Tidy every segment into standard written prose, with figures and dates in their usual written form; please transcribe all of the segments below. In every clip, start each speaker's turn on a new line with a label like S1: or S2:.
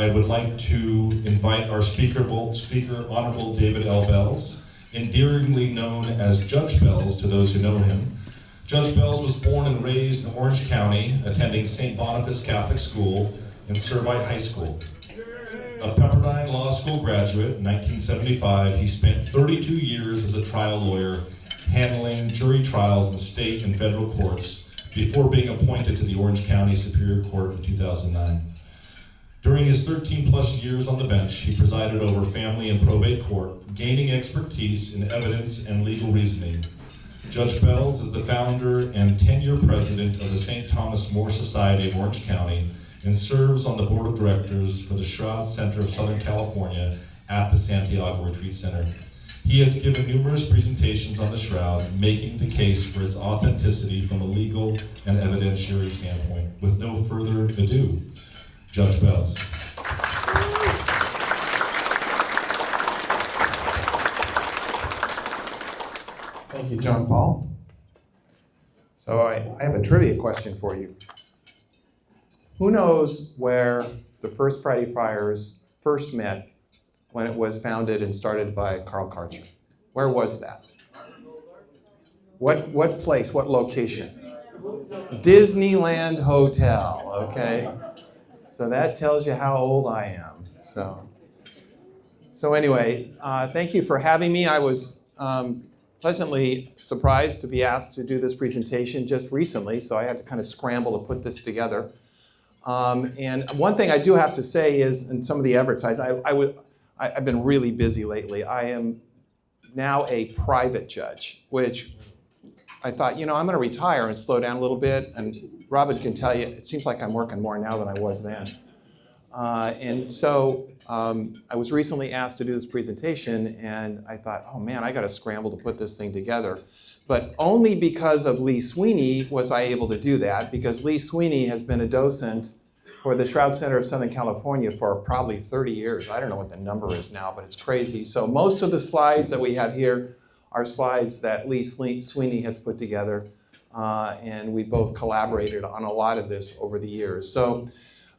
S1: I would like to invite our speaker, Honorable David L. Belz, endearingly known as Judge Belz to those who know him. Judge Belz was born and raised in Orange County, attending St. Boniface Catholic School and Servite High School. A Pepperdine Law School graduate in 1975, he spent 32 years as a trial lawyer, handling jury trials in state and federal courts before being appointed to the Orange County Superior Court in 2009. During his 13 plus years on the bench, he presided over family and probate court, gaining expertise in evidence and legal reasoning. Judge Belz is the founder and 10-year president of the St. Thomas More Society of Orange County and serves on the board of directors for the Shroud Center of Southern California at the Santiago Retreat Center. He has given numerous presentations on the Shroud, making the case for its authenticity from a legal and evidentiary standpoint. With no further ado, Judge Belz.
S2: Thank you, John Paul. So I have a trivia question for you. Who knows where the First Friday Friars first met when it was founded and started by Carl Karcher? Where was that? What place, what location? Disneyland Hotel, okay? So that tells you how old I am. So anyway, thank you for having me. I was pleasantly surprised to be asked to do this presentation just recently, so I had to kind of scramble to put this together. And one thing I do have to say is, in some of the advertising, I've been really busy lately. I am now a private judge, which I thought, I'm going to retire and slow down a little bit. And Robin can tell you, it seems like I'm working more now than I was then. And so I was recently asked to do this presentation, and I thought, oh man, I got to scramble to put this thing together. But only because of Lee Sweeney was I able to do that, because Lee Sweeney has been a docent for the Shroud Center of Southern California for probably 30 years. I don't know what the number is now, but it's crazy. So most of the slides that we have here are slides that Lee Sweeney has put together, and we both collaborated on a lot of this over the years. So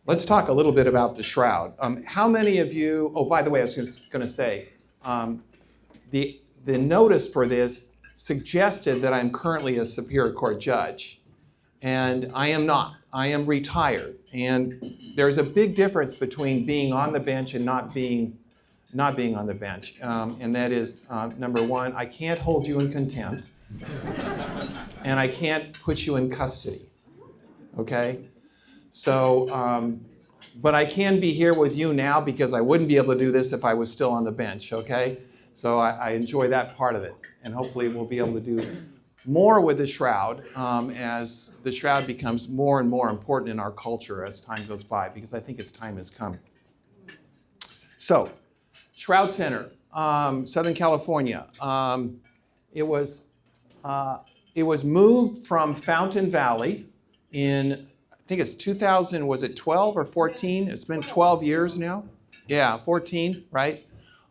S2: let's talk a little bit about the Shroud. How many of you, oh, by the way, I was just going to say, the notice for this suggested that I'm currently a Superior Court judge, and I am not. I am retired, and there's a big difference between being on the bench and not being on the bench, and that is, number one, I can't hold you in contempt, and I can't put you in custody, okay? So, but I can be here with you now because I wouldn't be able to do this if I was still on the bench, okay? So I enjoy that part of it, and hopefully we'll be able to do more with the Shroud as the Shroud becomes more and more important in our culture as time goes by, because I think its time has come. So, Shroud Center, Southern California. It was moved from Fountain Valley in, I think it's 2000, was it 12 or 14? It's been 12 years now. Yeah, 14, right?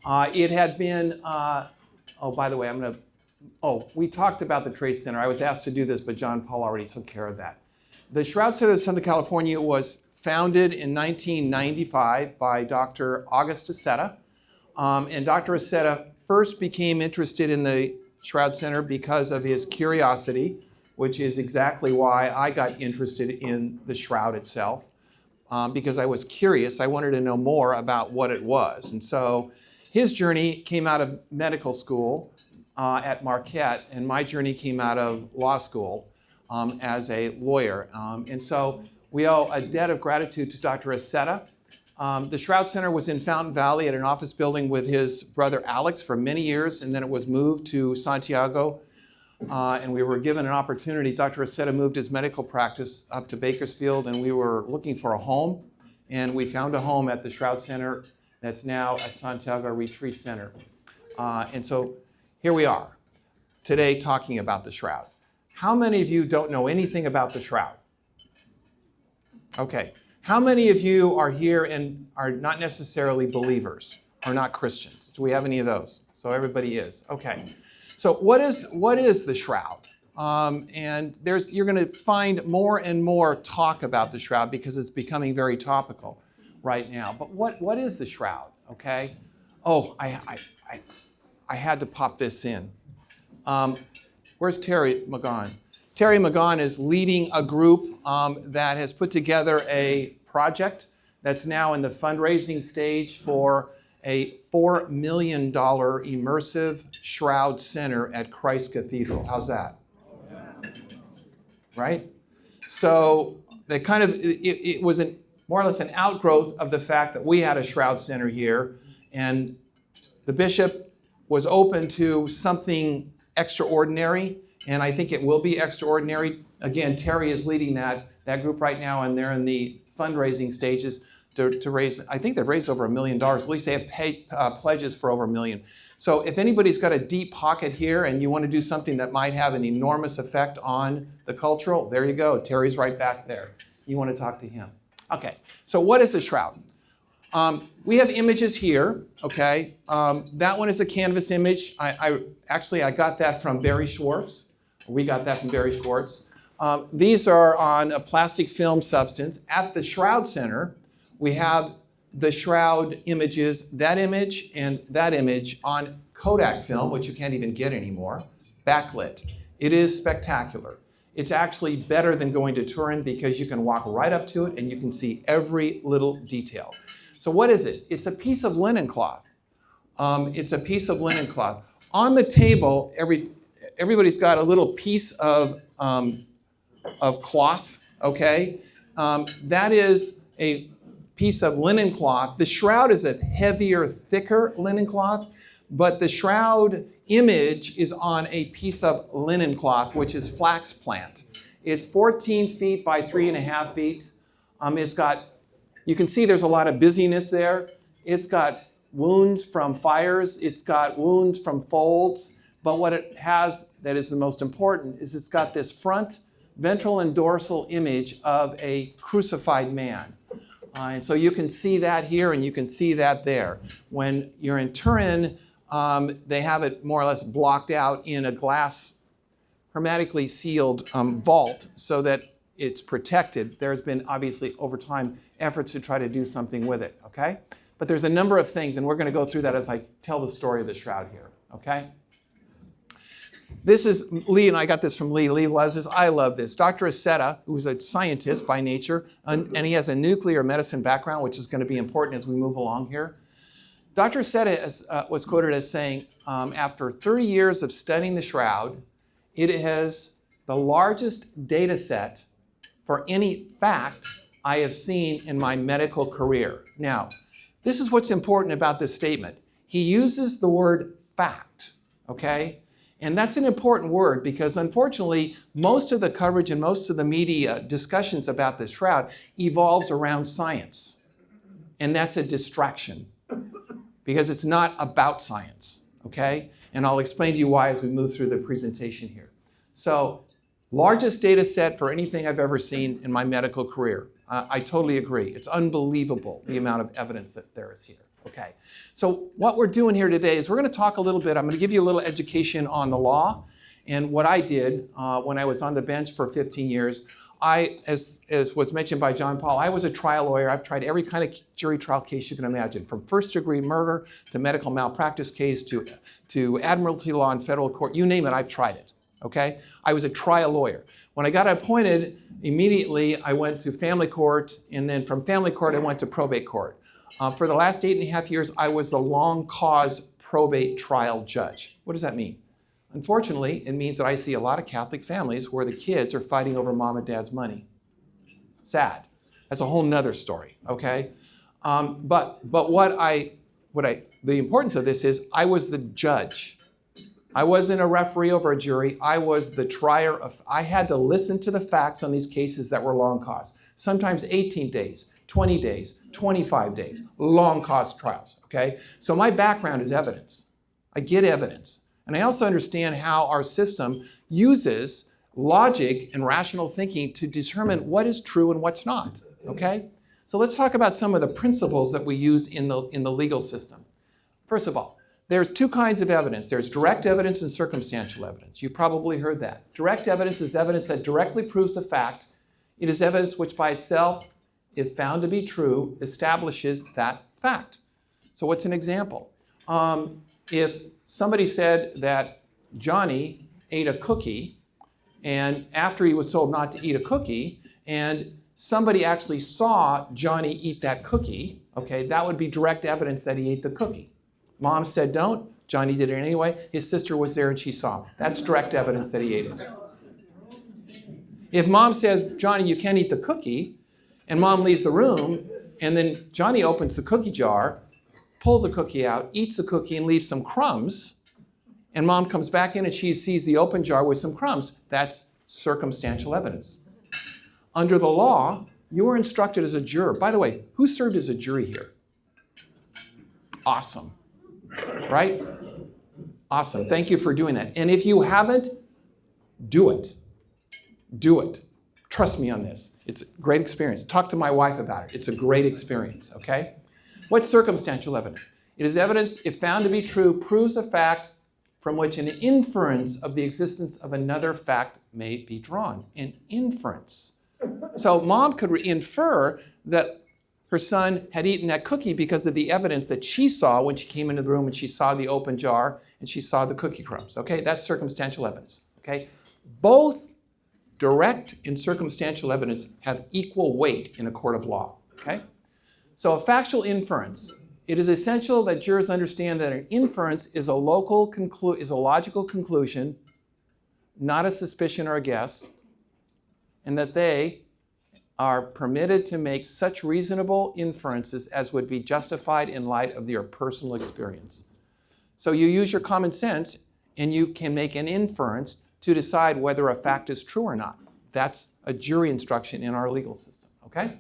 S2: It had been, oh, by the way, we talked about the Trade Center. I was asked to do this, but John Paul already took care of that. The Shroud Center of Southern California was founded in 1995 by Dr. August Aceta. And Dr. Aceta first became interested in the Shroud Center because of his curiosity, which is exactly why I got interested in the Shroud itself, because I was curious. I wanted to know more about what it was. And so his journey came out of medical school at Marquette, and my journey came out of law school as a lawyer. And so we owe a debt of gratitude to Dr. Aceta. The Shroud Center was in Fountain Valley at an office building with his brother Alex for many years, and then it was moved to Santiago, and we were given an opportunity. Dr. Aceta moved his medical practice up to Bakersfield, and we were looking for a home, and we found a home at the Shroud Center that's now at Santiago Retreat Center. And so here we are today talking about the Shroud. How many of you don't know anything about the Shroud? Okay. How many of you are here and are not necessarily believers or not Christians? Do we have any of those? So everybody is. Okay. So what is the Shroud? And you're going to find more and more talk about the Shroud because it's becoming very topical. right now. But what is the shroud, okay? Oh, I had to pop this in. Where's Terry McGaughan? Terry McGaughan is leading a group that has put together a project that's now in the fundraising stage for a $4 million immersive Shroud Center at Christ Cathedral. How's that? Right? So they kind of, it was more or less an outgrowth of the fact that we had a Shroud Center here, and the bishop was open to something extraordinary, and I think it will be extraordinary. Again, Terry is leading that group right now, and they're in the fundraising stages to raise, I think they've raised over $1 million. At least they have paid pledges for over $1 million. So if anybody's got a deep pocket here and you want to do something that might have an enormous effect on the cultural, there you go. Terry's right back there. You want to talk to him. Okay, so what is the shroud? We have images here, okay? That one is a canvas image. I got that from Barry Schwartz. We got that from Barry Schwartz. These are on a plastic film substance. At the Shroud Center, we have the shroud images, that image and that image on Kodak film, which you can't even get anymore, backlit. It is spectacular. It's actually better than going to Turin because you can walk right up to it and you can see every little detail. So what is it? It's a piece of linen cloth. It's a piece of linen cloth. On the table, everybody's got a little piece of cloth, okay? That is a piece of linen cloth. The shroud is a heavier, thicker linen cloth, but the shroud image is on a piece of linen cloth, which is flax plant. It's 14 feet by 3.5 feet. It's got, you can see there's a lot of busyness there. It's got wounds from fires. It's got wounds from folds. But what it has that is the most important is it's got this front ventral and dorsal image of a crucified man. And so you can see that here and you can see that there. When you're in Turin, they have it more or less blocked out in a glass, hermetically sealed vault so that it's protected. There's been obviously over time efforts to try to do something with it, okay? But there's a number of things, and we're going to go through that as I tell the story of the shroud here, okay? This is Lee, and I got this from Lee. Lee loves this. I love this. Dr. Aceta, who's a scientist by nature, and he has a nuclear medicine background, which is going to be important as we move along here. Dr. Aceta was quoted as saying, after 30 years of studying the shroud, it has the largest data set for any fact I have seen in my medical career. Now, this is what's important about this statement. He uses the word fact, okay? And that's an important word because unfortunately, most of the coverage and most of the media discussions about the shroud evolves around science. And that's a distraction because it's not about science, okay? And I'll explain to you why as we move through the presentation here. So, largest data set for anything I've ever seen in my medical career. I totally agree. It's unbelievable the amount of evidence that there is here. Okay, so what we're doing here today is we're going to talk a little bit. I'm going to give you a little education on the law and what I did when I was on the bench for 15 years. As was mentioned by John Paul, I was a trial lawyer. I've tried every kind of jury trial case you can imagine, from first-degree murder to medical malpractice case to admiralty law in federal court. You name it, I've tried it. Okay, I was a trial lawyer. When I got appointed, immediately I went to family court, and then from family court I went to probate court. For the last 8.5 years, I was the long cause probate trial judge. What does that mean? Unfortunately, it means that I see a lot of Catholic families where the kids are fighting over mom and dad's money. Sad. That's a whole nother story, okay? But the importance of this is I was the judge. I wasn't a referee over a jury. I was the trier I had to listen to the facts on these cases that were long cause. Sometimes 18 days. 20 days, 25 days, long cause trials, okay? So my background is evidence. I get evidence. And I also understand how our system uses logic and rational thinking to determine what is true and what's not, okay? So let's talk about some of the principles that we use in the legal system. First of all, there's two kinds of evidence. There's direct evidence and circumstantial evidence. You probably heard that. Direct evidence is evidence that directly proves the fact. It is evidence which by itself if found to be true, establishes that fact. So what's an example? If somebody said that Johnny ate a cookie, and after he was told not to eat a cookie, and somebody actually saw Johnny eat that cookie, okay, that would be direct evidence that he ate the cookie. Mom said don't, Johnny did it anyway, his sister was there and she saw him. That's direct evidence that he ate it. If mom says, Johnny, you can't eat the cookie, and mom leaves the room, and then Johnny opens the cookie jar, pulls the cookie out, eats the cookie, and leaves some crumbs, and mom comes back in and she sees the open jar with some crumbs, that's circumstantial evidence. Under the law, you were instructed as a juror. By the way, who served as a jury here? Awesome, right? Awesome, thank you for doing that. And if you haven't, do it. Do it. Trust me on this. It's a great experience. Talk to my wife about it. It's a great experience, okay? What's circumstantial evidence? It is evidence, if found to be true, proves a fact from which an inference of the existence of another fact may be drawn. An inference. So mom could infer that her son had eaten that cookie because of the evidence that she saw when she came into the room and she saw the open jar and she saw the cookie crumbs, okay? That's circumstantial evidence, okay? Both direct and circumstantial evidence have equal weight in a court of law, okay? So a factual inference, it is essential that jurors understand that an inference is a logical conclusion, not a suspicion or a guess, and that they are permitted to make such reasonable inferences as would be justified in light of their personal experience. So you use your common sense and you can make an inference to decide whether a fact is true or not. That's a jury instruction in our legal system, okay?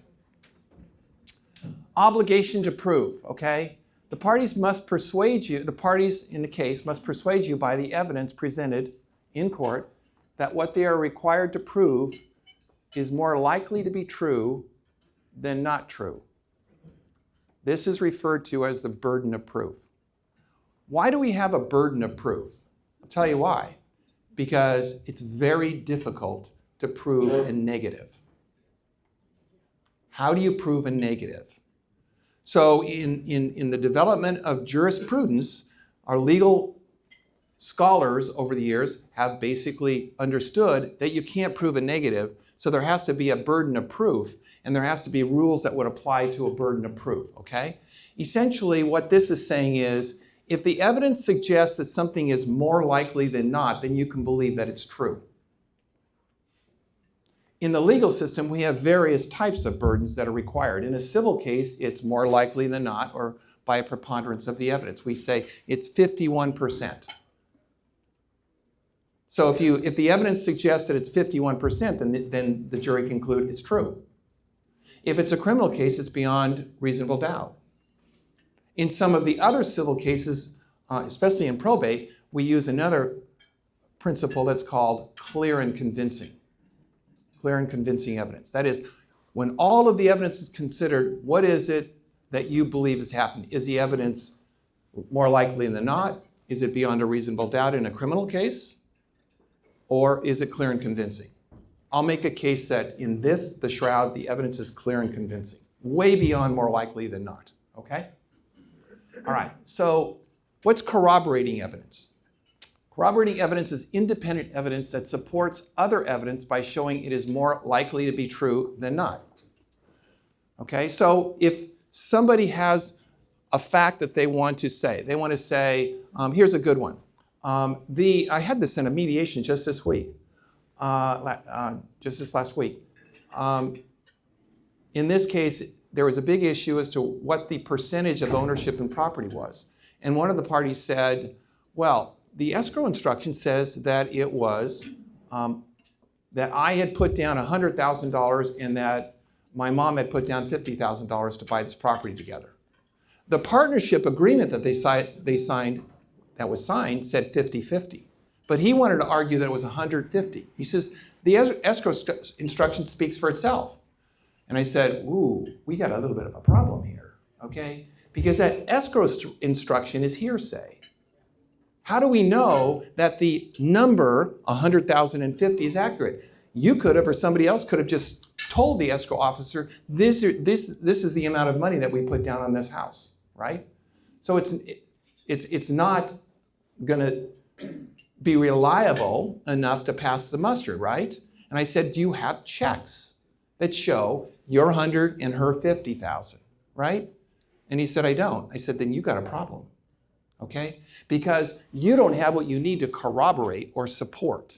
S2: Obligation to prove, okay? The parties must persuade you, the parties in the case must persuade you by the evidence presented in court that what they are required to prove is more likely to be true than not true. This is referred to as the burden of proof. Why do we have a burden of proof? I'll tell you why. Because it's very difficult to prove a negative. How do you prove a negative? So in the development of jurisprudence, our legal scholars over the years have basically understood that you can't prove a negative, so there has to be a burden of proof, and there has to be rules that would apply to a burden of proof, okay? Essentially, what this is saying is, if the evidence suggests that something is more likely than not, then you can believe that it's true. In the legal system, we have various types of burdens that are required. In a civil case, it's more likely than not, or by a preponderance of the evidence. We say it's 51%. So if the evidence suggests that it's 51%, then the jury conclude it's true. If it's a criminal case, it's beyond reasonable doubt. In some of the other civil cases, especially in probate, we use another principle that's called clear and convincing. Clear and convincing evidence. That is, when all of the evidence is considered, what is it that you believe has happened? Is the evidence more likely than not? Is it beyond a reasonable doubt in a criminal case? Or is it clear and convincing? I'll make a case that in the Shroud, the evidence is clear and convincing. Way beyond more likely than not, okay? All right, so what's corroborating evidence? Corroborating evidence is independent evidence that supports other evidence by showing it is more likely to be true than not. Okay, so if somebody has a fact that they want to say, here's a good one. I had this in a mediation just this week, just this last week. In this case, there was a big issue as to what the percentage of ownership in property was. And one of the parties said, well, the escrow instruction says that it was, that I had put down $100,000 and that my mom had put down $50,000 to buy this property together. The partnership agreement that they signed, that was signed, said 50-50. But he wanted to argue that it was 150. He says, the escrow instruction speaks for itself. And I said, ooh, we got a little bit of a problem here, okay? Because that escrow instruction is hearsay. How do we know that the number 100,050 is accurate? You could have, or somebody else could have just told the escrow officer, this is the amount of money that we put down on this house, right? So it's not going to be reliable enough to pass the muster, right? And I said, do you have checks that show your 100 and her 50,000, right? And he said, I don't. I said, then you got a problem, okay? Because you don't have what you need to corroborate or support,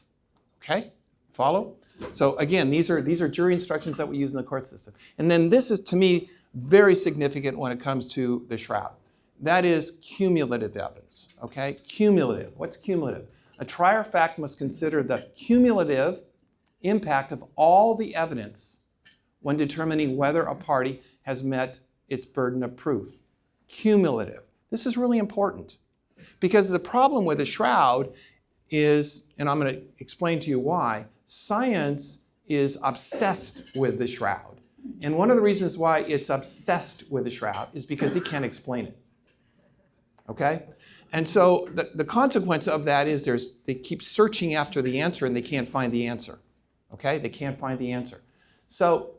S2: okay? Follow? So again, these are jury instructions that we use in the court system. And then this is, to me, very significant when it comes to the shroud. That is cumulative evidence, okay? Cumulative. What's cumulative? A trier of fact must consider the cumulative impact of all the evidence when determining whether a party has met its burden of proof. Cumulative. This is really important because the problem with the shroud is, and I'm going to explain to you why, science is obsessed with the shroud. And one of the reasons why it's obsessed with the shroud is because it can't explain it. Okay? And so the consequence of that is they keep searching after the answer and they can't find the answer. Okay? They can't find the answer. So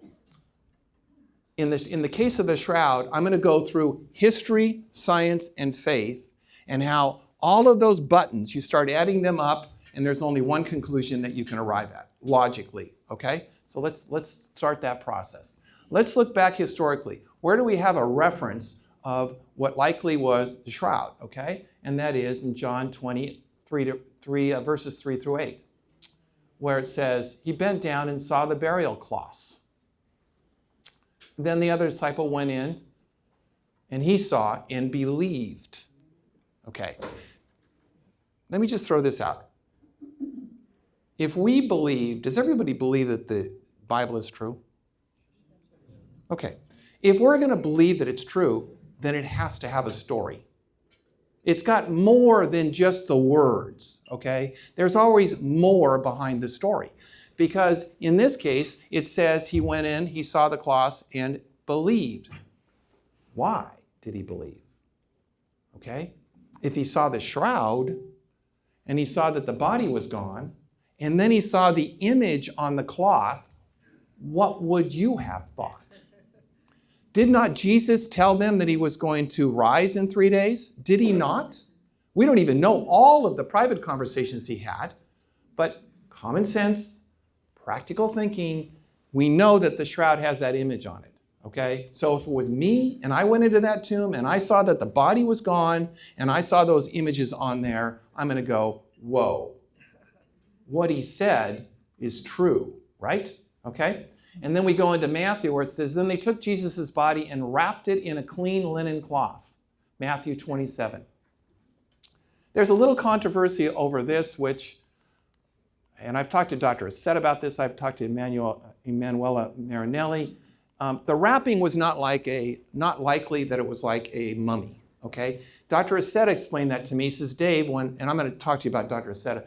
S2: in the case of the shroud, I'm going to go through history, science, and faith, and how all of those buttons, you start adding them up, and there's only one conclusion that you can arrive at, logically. Okay? So let's start that process. Let's look back historically. Where do we have a reference of what likely was the shroud? Okay? And that is in John 23, verses 3 through 8, where it says, he bent down and saw the burial cloths. Then the other disciple went in, and he saw and believed. Okay. Let me just throw this out. If we believe, does everybody believe that the Bible is true? Okay. If we're going to believe that it's true, then it has to have a story. It's got more than just the words, okay? There's always more behind the story. Because in this case, it says he went in, he saw the cloths, and believed. Why did he believe? Okay? If he saw the shroud, and he saw that the body was gone, and then he saw the image on the cloth, what would you have thought? Did not Jesus tell them that he was going to rise in 3 days? Did he not? We don't even know all of the private conversations he had, but common sense, practical thinking, we know that the shroud has that image on it, okay? So if it was me and I went into that tomb and I saw that the body was gone and I saw those images on there, I'm going to go, whoa. What he said is true, right? Okay? And then we go into Matthew where it says, then they took Jesus' body and wrapped it in a clean linen cloth. Matthew 27. There's a little controversy over this, and I've talked to Dr. Assett about this. I've talked to Emanuela Marinelli. The wrapping was not likely that it was like a mummy, okay? Dr. Assett explained that to me. He says, Dave, and I'm going to talk to you about Dr. Assett.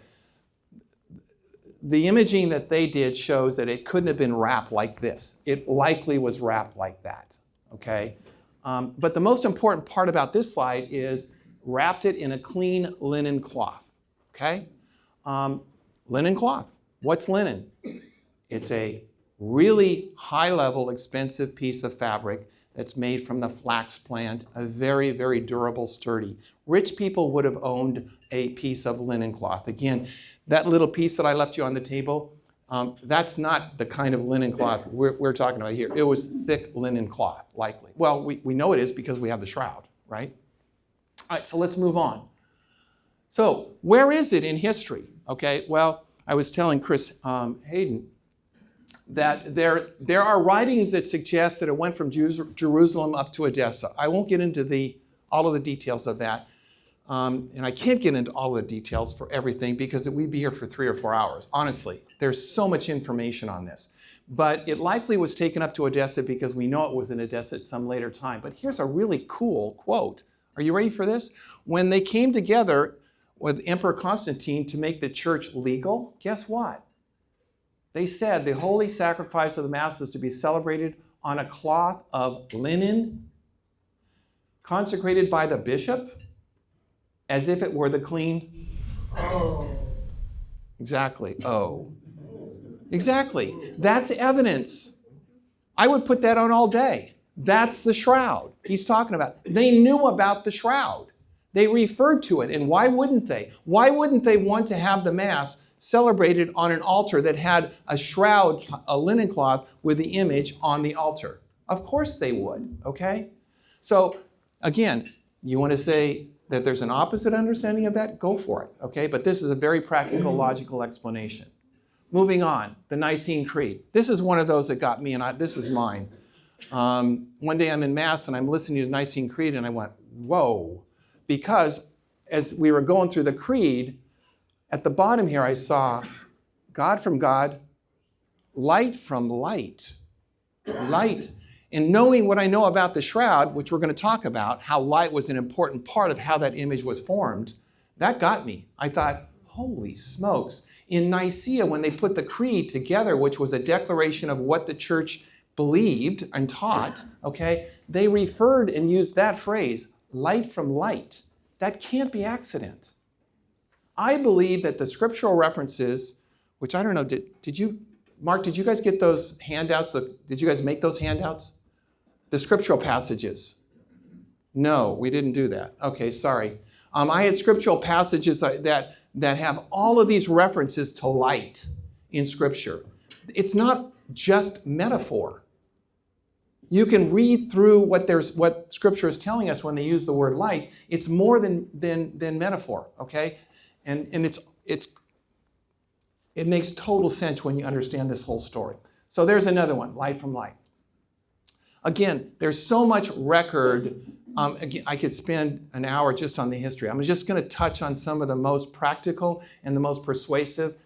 S2: The imaging that they did shows that it couldn't have been wrapped like this. It likely was wrapped like that, okay? But the most important part about this slide is wrapped it in a clean linen cloth, okay? Linen cloth. What's linen? It's a really high-level, expensive piece of fabric that's made from the flax plant, a very, very durable, sturdy. Rich people would have owned a piece of linen cloth. Again, that little piece that I left you on the table, that's not the kind of linen cloth we're talking about here. It was thick linen cloth, likely. Well, we know it is because we have the shroud, right? All right, so let's move on. So where is it in history? Okay, well, I was telling Chris Hayden that there are writings that suggest that it went from Jerusalem up to Edessa. I won't get into all of the details of that. And I can't get into all the details for everything because we'd be here for 3 or 4 hours. Honestly, there's so much information on this. But it likely was taken up to Edessa because we know it was in Edessa at some later time. But here's a really cool quote. Are you ready for this? When they came together with Emperor Constantine to make the church legal, guess what? They said the holy sacrifice of the Mass is to be celebrated on a cloth of linen consecrated by the bishop as if it were the clean. Oh. Exactly. Oh. Exactly. That's evidence. I would put that on all day. That's the shroud he's talking about. They knew about the shroud. They referred to it. And why wouldn't they? Why wouldn't they want to have the Mass celebrated on an altar that had a shroud, a linen cloth, with the image on the altar? Of course they would, okay? So, again, you want to say that there's an opposite understanding of that? Go for it, okay? But this is a very practical, logical explanation. Moving on, the Nicene Creed. This is one of those that got me, and this is mine. One day I'm in Mass, and I'm listening to the Nicene Creed, and I went, whoa. Because as we were going through the Creed, at the bottom here I saw God from God, light from light. Light. And knowing what I know about the shroud, which we're going to talk about, how light was an important part of how that image was formed, that got me. I thought, holy smokes. In Nicaea, when they put the creed together, which was a declaration of what the church believed and taught, okay, they referred and used that phrase, light from light. That can't be accident. I believe that the scriptural references, which I don't know, did you, Mark, did you guys get those handouts? Did you guys make those handouts? The scriptural passages. No, we didn't do that. Okay, sorry. I had scriptural passages that have all of these references to light in Scripture. It's not just metaphor. You can read through what Scripture is telling us when they use the word light. It's more than metaphor, okay? And it makes total sense when you understand this whole story. So there's another one, light from light. Again, there's so much record. Again, I could spend an hour just on the history. I'm just going to touch on some of the most practical and the most persuasive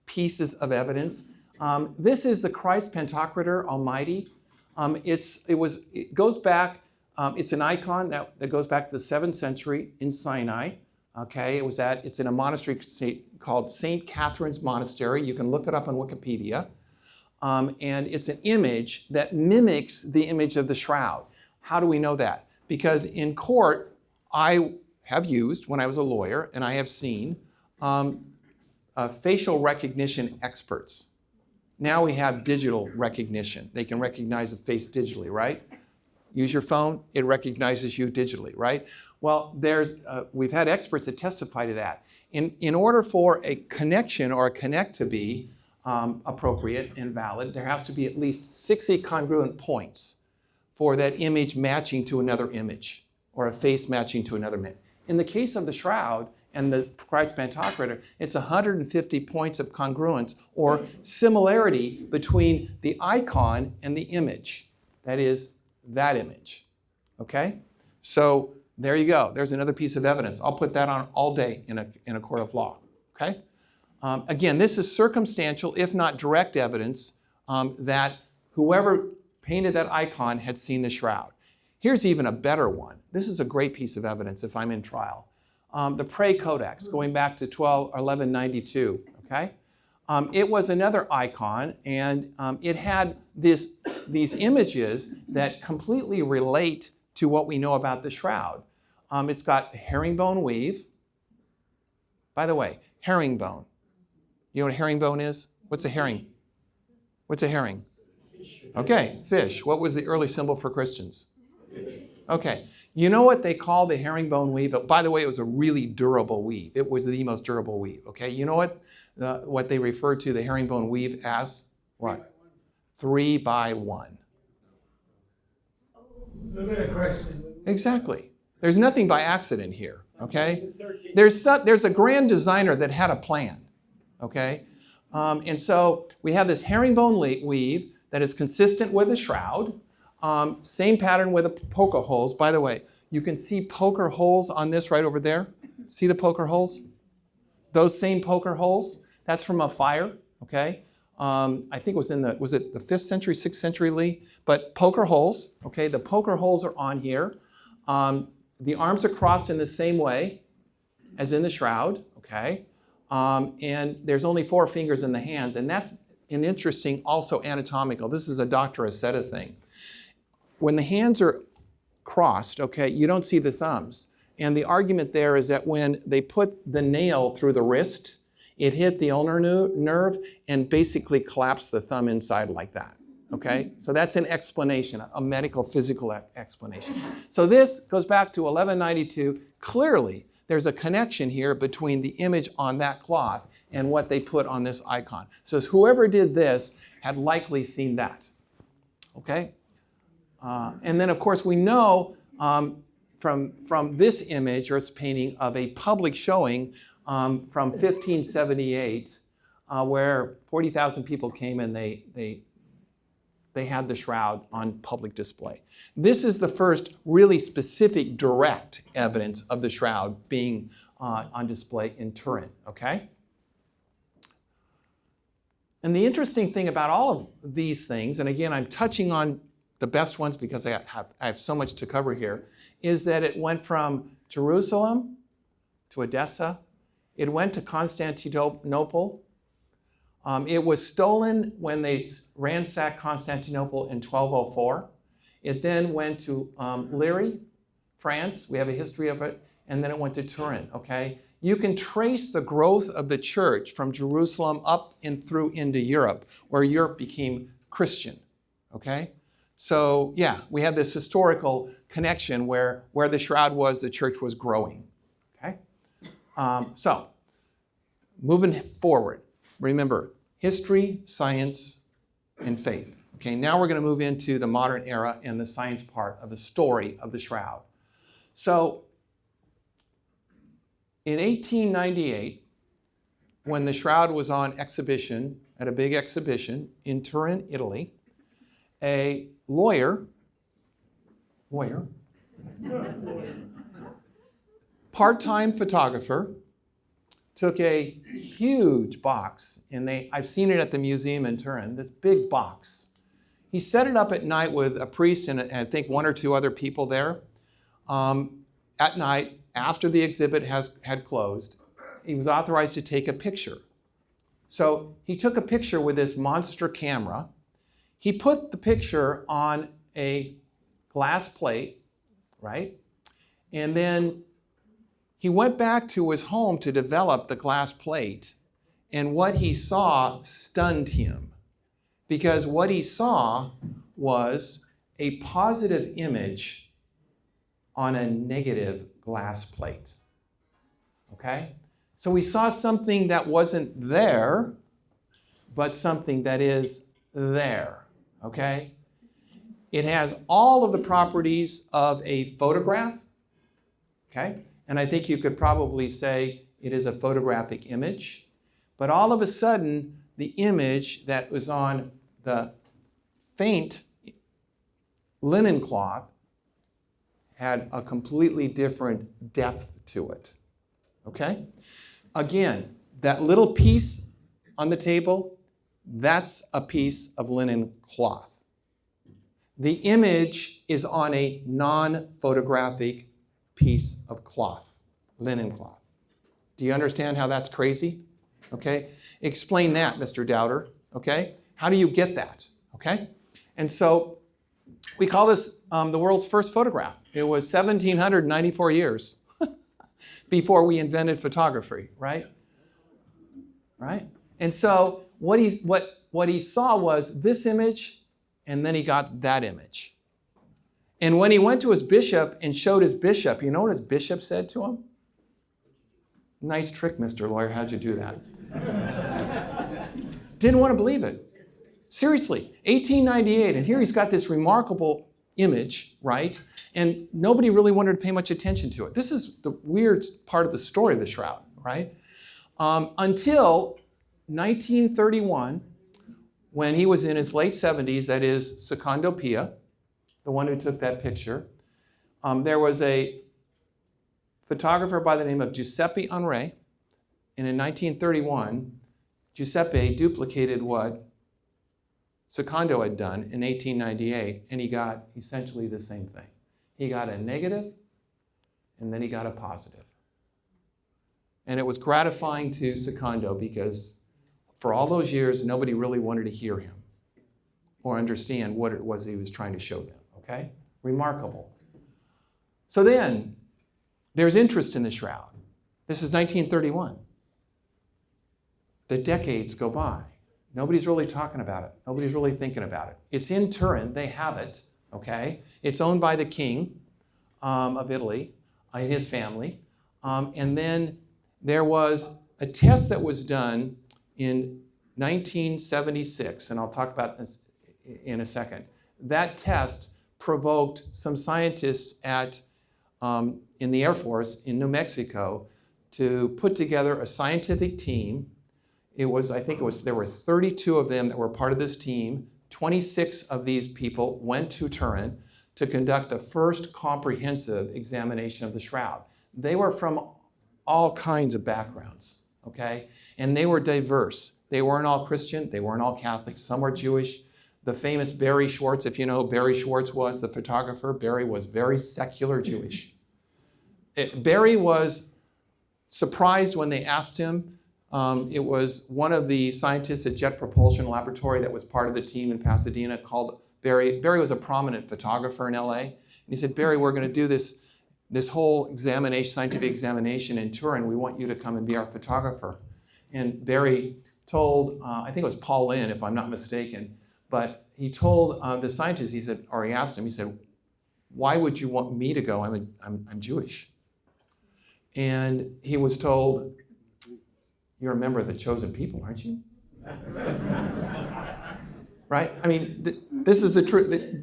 S2: pieces of evidence. This is the Christ Pantocrator Almighty. It goes back. It's an icon that goes back to the 7th century in Sinai. Okay, it's in a monastery called St. Catherine's Monastery. You can look it up on Wikipedia. And it's an image that mimics the image of the shroud. How do we know that? Because in court, I have used, when I was a lawyer, and I have seen facial recognition experts. Now we have digital recognition. They can recognize a face digitally, right? Use your phone, it recognizes you digitally, right? Well, we've had experts that testify to that. In order for a connection or a connect to be appropriate and valid, there has to be at least 60 congruent points for that image matching to another image or a face matching to another image. In the case of the shroud and the Christ Pantocrator, it's 150 points of congruence or similarity between the icon and the image. That is, that image. Okay? So there you go. There's another piece of evidence. I'll put that on all day in a court of law. Okay? Again, this is circumstantial, if not direct evidence, that whoever painted that icon had seen the shroud. Here's even a better one. This is a great piece of evidence if I'm in trial. The Prey Codex, going back to 1192, okay? It was another icon, and it had these images that completely relate to what we know about the shroud. It's got herringbone weave. By the way, herringbone. You know what a herringbone is? What's a herring? What's a herring? Okay, fish. What was the early symbol for Christians? Okay. You know what they call the herringbone weave? By the way, it was a really durable weave. It was the most durable weave. Okay. You know what they referred to the herringbone weave as? What? 3 by 1. Exactly. There's nothing by accident here. Okay. There's a grand designer that had a plan. Okay. And so we have this herringbone weave that is consistent with a shroud. Same pattern with the poker holes. By the way, you can see poker holes on this right over there. See the poker holes? Those same poker holes, that's from a fire, okay? I think it was was it the 5th century, 6th century, Lee? But poker holes, okay? The poker holes are on here. The arms are crossed in the same way as in the shroud, okay? And there's only 4 fingers in the hands, and that's an interesting, also anatomical. This is a Dr. Aceta thing. When the hands are crossed, okay, you don't see the thumbs. And the argument there is that when they put the nail through the wrist, It hit the ulnar nerve and basically collapsed the thumb inside like that. Okay? So that's an explanation, a medical physical explanation. So this goes back to 1192. Clearly, there's a connection here between the image on that cloth and what they put on this icon. So whoever did this had likely seen that. Okay? And then, of course, we know from this image or this painting of a public showing from 1578 where 40,000 people came and they had the shroud on public display. This is the first really specific direct evidence of the shroud being on display in Turin, okay? And the interesting thing about all of these things, and again, I'm touching on the best ones because I have so much to cover here, is that it went from Jerusalem to Edessa. It went to Constantinople. It was stolen when they ransacked Constantinople in 1204. It then went to Liry, France. We have a history of it. And then it went to Turin, okay? You can trace the growth of the church from Jerusalem up and through into Europe, where Europe became Christian, okay? So yeah, we have this historical connection where the shroud was, the church was growing, okay? So moving forward, remember, history, science, and faith. Okay, now we're going to move into the modern era and the science part of the story of the shroud. So in 1898, when the shroud was on exhibition, at a big exhibition in Turin, Italy, a lawyer, part-time photographer, took a huge box, and I've seen it at the museum in Turin, this big box. He set it up at night with a priest and I think one or two other people there. At night, after the exhibit had closed, he was authorized to take a picture. So he took a picture with this monster camera. He put the picture on a glass plate, right? And then he went back to his home to develop the glass plate, and what he saw stunned him, because what he saw was a positive image on a negative glass plate, okay? So he saw something that wasn't there, but something that is there, okay? It has all of the properties of a photograph, okay? And I think you could probably say it is a photographic image. But all of a sudden, the image that was on the faint linen cloth had a completely different depth to it. Okay? Again, that little piece on the table, that's a piece of linen cloth. The image is on a non-photographic piece of cloth, linen cloth. Do you understand how that's crazy? Okay? Explain that, Mr. Doubter. Okay? How do you get that? Okay? And so we call this the world's first photograph. It was 1,794 years before we invented photography, right? Right? And so what he saw was this image, and then he got that image. And when he went to his bishop and showed his bishop, you know what his bishop said to him? Nice trick, Mr. Lawyer, how'd you do that? Didn't want to believe it. Seriously, 1898, and here he's got this remarkable image, right? And nobody really wanted to pay much attention to it. This is the weird part of the story of the shroud, right? Until 1931, when he was in his late 70s, that is Secondo Pia, the one who took that picture. There was a photographer by the name of Giuseppe Henry, and in 1931, Giuseppe duplicated what Secondo had done in 1898, and he got essentially the same thing. He got a negative, and then he got a positive. And it was gratifying to Secondo because for all those years, nobody really wanted to hear him or understand what it was he was trying to show them. Okay? Remarkable. So then, there's interest in the shroud. This is 1931. The decades go by. Nobody's really talking about it. Nobody's really thinking about it. It's in Turin. They have it, okay? It's owned by the king of Italy and his family. And then there was a test that was done in 1976, and I'll talk about this in a second. That test provoked some scientists in the Air Force in New Mexico to put together a scientific team. There were 32 of them that were part of this team. 26 of these people went to Turin to conduct the first comprehensive examination of the shroud. They were from all kinds of backgrounds, okay? And they were diverse. They weren't all Christian, they weren't all Catholic, some were Jewish. The famous Barry Schwartz, if you know who Barry Schwartz was, the photographer, Barry was very secular Jewish. Barry was surprised when they asked him. It was one of the scientists at Jet Propulsion Laboratory that was part of the team in Pasadena called Barry. Barry was a prominent photographer in LA. And he said, Barry, we're going to do this whole examination, scientific examination in Turin. We want you to come and be our photographer. And Barry told, I think it was Paul Lynn, if I'm not mistaken, but he told the scientist, he asked him, he said, why would you want me to go? I'm Jewish. And he was told, you're a member of the chosen people, aren't you? Right? I mean, this is the truth.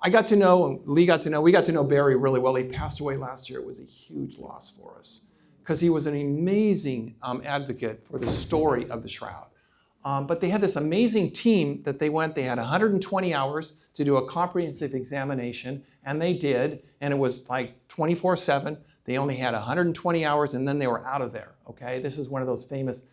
S2: I got to know, we got to know Barry really well. He passed away last year. It was a huge loss for us because he was an amazing advocate for the story of the Shroud. But they had this amazing team that they had 120 hours to do a comprehensive examination, and they did, and it was like 24/7. They only had 120 hours, and then they were out of there, okay? This is one of those famous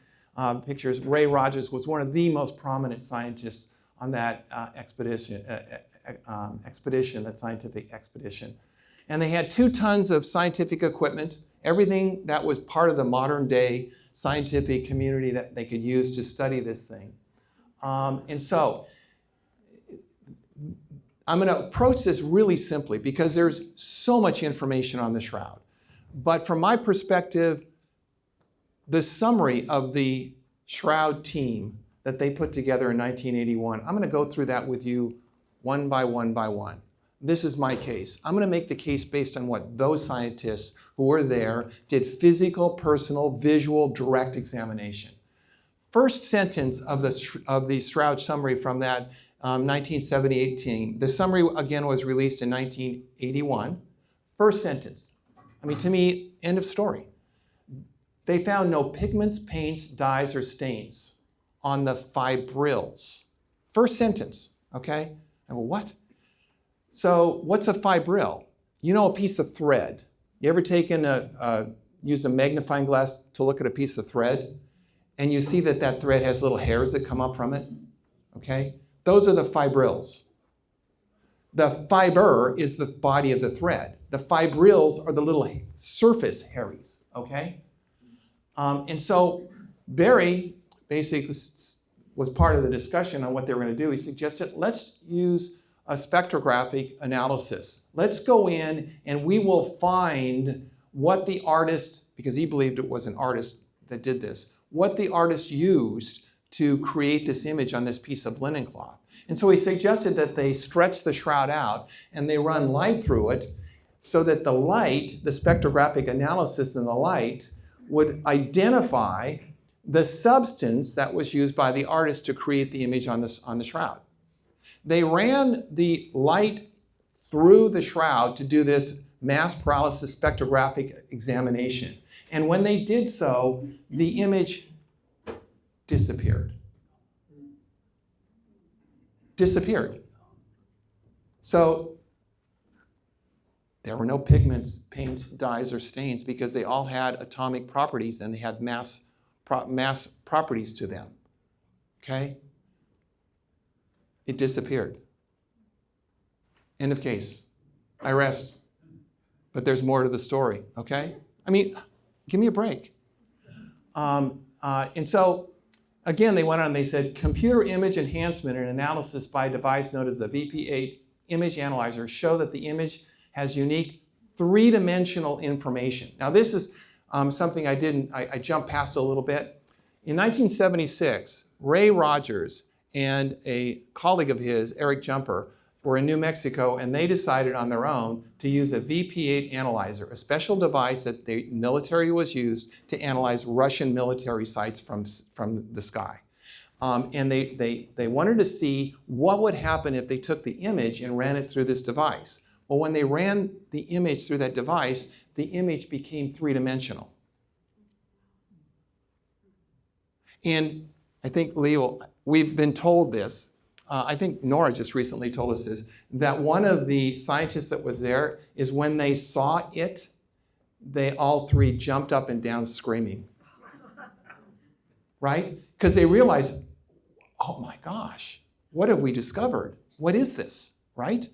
S2: pictures. Ray Rogers was one of the most prominent scientists on that expedition, that scientific expedition. And they had 2 tons of scientific equipment, everything that was part of the modern day scientific community that they could use to study this thing. And so I'm going to approach this really simply because there's so much information on the Shroud. But from my perspective, the summary of the Shroud team that they put together in 1981, I'm going to go through that with you one by one by one. This is my case. I'm going to make the case based on what those scientists who were there did: physical, personal, visual, direct examination. First sentence of the Shroud summary from that 1978 team. The summary, again, was released in 1981. First sentence. I mean, to me, end of story. They found no pigments, paints, dyes, or stains on the fibrils. First sentence, okay? I go, what? So what's a fibril? You know, a piece of thread. You ever used a magnifying glass to look at a piece of thread? And you see that thread has little hairs that come up from it, okay? Those are the fibrils. The fiber is the body of the thread. The fibrils are the little surface hairs, okay? And so Barry basically was part of the discussion on what they were going to do. He suggested, let's use a spectrographic analysis. Let's go in and we will find what the artist, because he believed it was an artist that did this, what the artist used to create this image on this piece of linen cloth. And so he suggested that they stretch the Shroud out and they run light through it so that the light, the spectrographic analysis in the light, would identify the substance that was used by the artist to create the image on the Shroud. They ran the light through the Shroud to do this mass paralysis spectrographic examination. And when they did so, the image disappeared. Disappeared. So there were no pigments, paints, dyes, or stains because they all had atomic properties and they had mass properties to them. Okay? It disappeared. End of case. I rest. But there's more to the story, okay? I mean, give me a break. And so, again, they went on and they said, computer image enhancement and analysis by a device known as the VP8 image analyzer show that the image has unique 3-dimensional information. Now, this is something I jumped past a little bit. In 1976, Ray Rogers and a colleague of his, Eric Jumper, were in New Mexico, and they decided on their own to use a VP8 analyzer, a special device that the military was used to analyze Russian military sites from the sky. And they wanted to see what would happen if they took the image and ran it through this device. Well, when they ran the image through that device, the image became three-dimensional. And I think, Leo, we've been told this, I think Nora just recently told us this, that one of the scientists that was there is when they saw it, they all three jumped up and down screaming. Right? Because they realized, oh my gosh, what have we discovered? What is this? Right?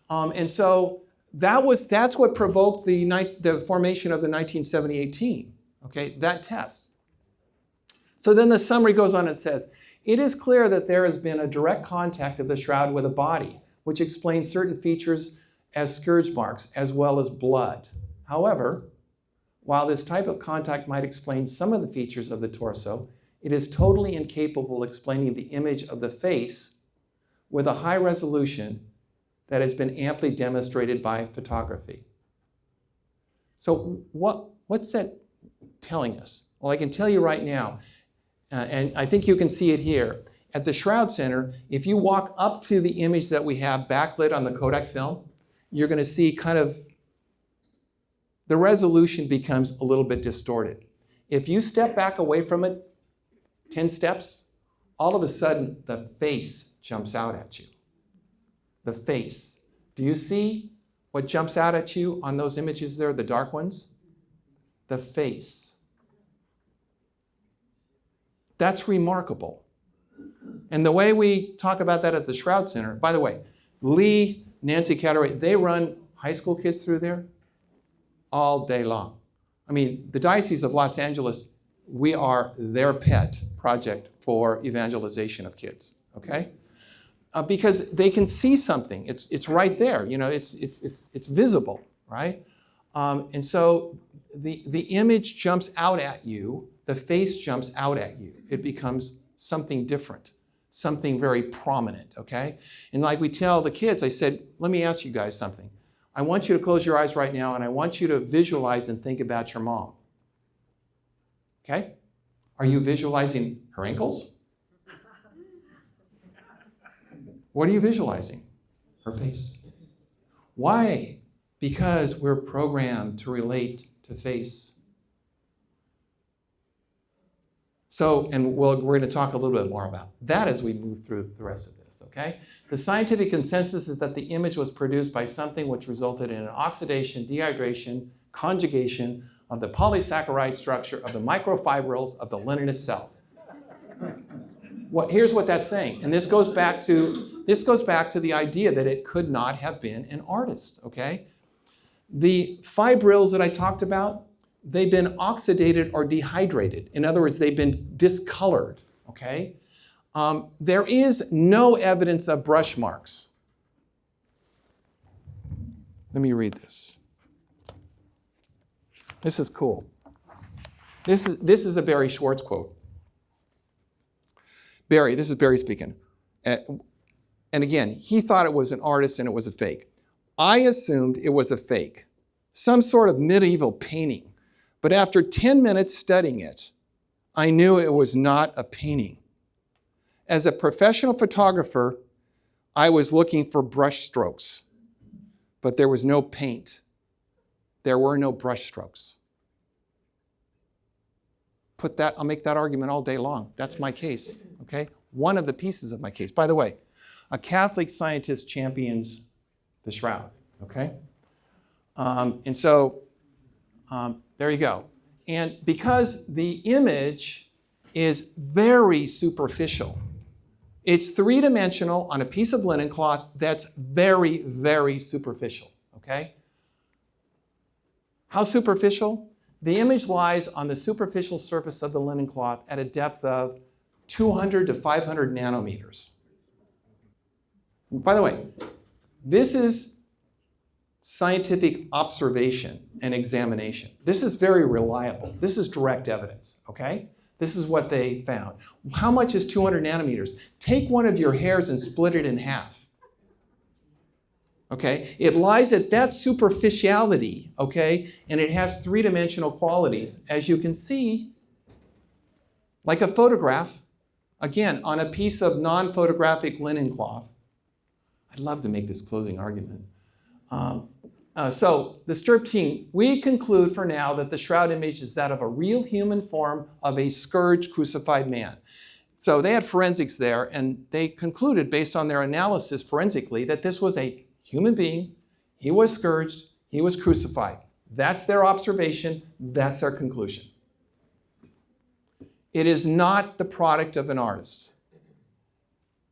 S2: And so that's what provoked the formation of the 1978 team, okay, that test. So then the summary goes on and says, it is clear that there has been a direct contact of the shroud with a body, which explains certain features as scourge marks as well as blood. However, while this type of contact might explain some of the features of the torso, it is totally incapable of explaining the image of the face with a high resolution that has been amply demonstrated by photography. So what's that telling us? Well, I can tell you right now, and I think you can see it here. At the Shroud Center, if you walk up to the image that we have backlit on the Kodak film, you're going to see kind of the resolution becomes a little bit distorted. If you step back away from it 10 steps, all of a sudden the face jumps out at you. The face. Do you see what jumps out at you on those images there, the dark ones? The face. That's remarkable. And the way we talk about that at the Shroud Center, by the way, Lee, Nancy Catteray, they run high school kids through there all day long. I mean, the Diocese of Los Angeles, we are their pet project for evangelization of kids, okay? Because they can see something. It's right there, you know, it's visible, right? And so the image jumps out at you, the face jumps out at you. It becomes something different, something very prominent, okay? And like we tell the kids, I said, let me ask you guys something. I want you to close your eyes right now, and I want you to visualize and think about your mom. Okay? Are you visualizing her ankles? What are you visualizing? Her face. Why? Because we're programmed to relate to face. So, and we're going to talk a little bit more about that as we move through the rest of this, okay? The scientific consensus is that the image was produced by something which resulted in an oxidation, dehydration, conjugation of the polysaccharide structure of the microfibrils of the linen itself. Here's what that's saying, and this goes back to the idea that it could not have been an artist, okay? The fibrils that I talked about, they've been oxidated or dehydrated. In other words, they've been discolored, okay? There is no evidence of brush marks. Let me read this. This is cool. This is a Barry Schwartz quote. Barry, this is Barry speaking. And again, he thought it was an artist and it was a fake. I assumed it was a fake, some sort of medieval painting. But after 10 minutes studying it, I knew it was not a painting. As a professional photographer, I was looking for brush strokes, but there was no paint. There were no brush strokes. I'll make that argument all day long. That's my case, okay? One of the pieces of my case. By the way, a Catholic scientist champions the Shroud, okay? And so there you go. And because the image is very superficial, it's three-dimensional on a piece of linen cloth that's very, very superficial, okay? How superficial? The image lies on the superficial surface of the linen cloth at a depth of 200 to 500 nanometers. By the way, this is scientific observation and examination. This is very reliable. This is direct evidence, okay? This is what they found. How much is 200 nanometers? Take one of your hairs and split it in half. Okay? It lies at that superficiality, okay? And it has three-dimensional qualities. As you can see, like a photograph, again, on a piece of non-photographic linen cloth. I'd love to make this closing argument. So the Stirp team, we conclude for now that the shroud image is that of a real human form of a scourged, crucified man. So they had forensics there, and they concluded, based on their analysis forensically, that this was a human being. He was scourged. He was crucified. That's their observation. That's their conclusion. It is not the product of an artist.